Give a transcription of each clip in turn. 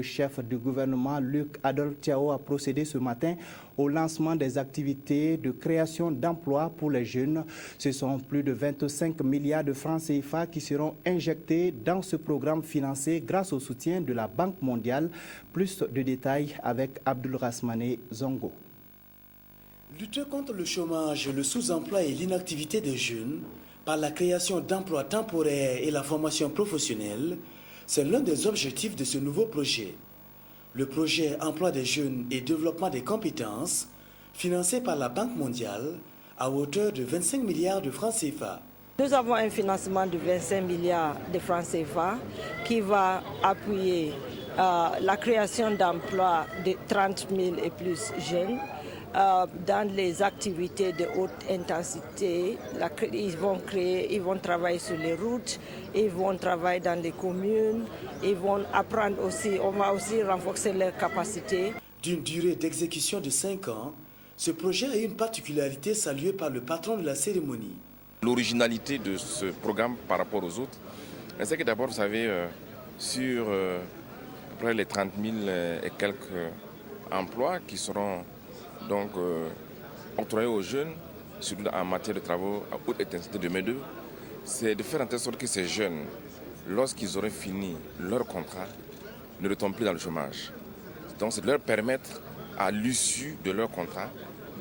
Le chef du gouvernement, Luc Adol-Tiao, a procédé ce matin au lancement des activités de création d'emplois pour les jeunes. Ce sont plus de 25 milliards de francs CFA qui seront injectés dans ce programme financé grâce au soutien de la Banque mondiale. Plus de détails avec Abdul Rasmane Zongo. Lutter contre le chômage, le sous-emploi et l'inactivité des jeunes par la création d'emplois temporaires et la formation professionnelle, c'est l'un des objectifs de ce nouveau projet. Le projet Emploi des jeunes et développement des compétences, financé par la Banque mondiale à hauteur de 25 milliards de francs CFA. Nous avons un financement de 25 milliards de francs CFA qui va appuyer la création d'emplois de 30 000 et plus jeunes dans les activités de haute intensité. Ils vont travailler sur les routes, ils vont travailler dans les communes, ils vont apprendre aussi, on va aussi renforcer leurs capacités. D'une durée d'exécution de 5 ans, ce projet a une particularité saluée par le patron de la cérémonie. L'originalité de ce programme par rapport aux autres, c'est que d'abord, vous savez, sur après les 30 000 et quelques emplois qui seront donc octroyés aux jeunes, surtout en matière de travaux à haute intensité de main-d'œuvre, c'est de faire en telle sorte que ces jeunes, lorsqu'ils auront fini leur contrat, ne retombent plus dans le chômage. Donc c'est de leur permettre, à l'issue de leur contrat,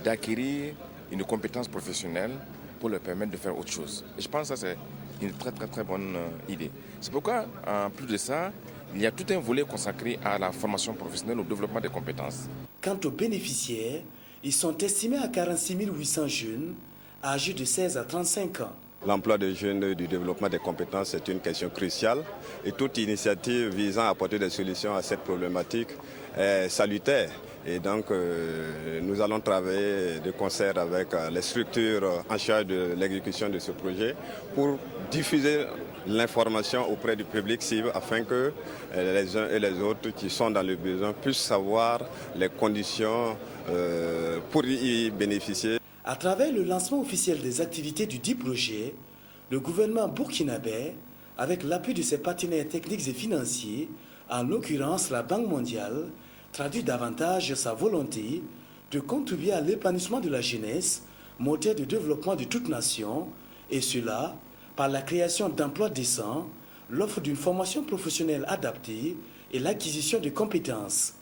d'acquérir une compétence professionnelle pour leur permettre de faire autre chose. Et je pense que ça, c'est une très bonne idée. C'est pourquoi, en plus de ça, il y a tout un volet consacré à la formation professionnelle, au développement des compétences. Quant aux bénéficiaires, ils sont estimés à 46 800 jeunes âgés de 16 à 35 ans. L'emploi des jeunes et du développement des compétences est une question cruciale et toute initiative visant à apporter des solutions à cette problématique est salutaire. Et donc, nous allons travailler de concert avec les structures en charge de l'exécution de ce projet pour diffuser l'information auprès du public cible afin que les uns et les autres qui sont dans le besoin puissent savoir les conditions pour y bénéficier. À travers le lancement officiel des activités du dit projet, le gouvernement burkinabé, avec l'appui de ses partenaires techniques et financiers, en l'occurrence la Banque mondiale, traduit davantage sa volonté de contribuer à l'épanouissement de la jeunesse, moteur de développement de toute nation, et cela par la création d'emplois décents, l'offre d'une formation professionnelle adaptée et l'acquisition de compétences.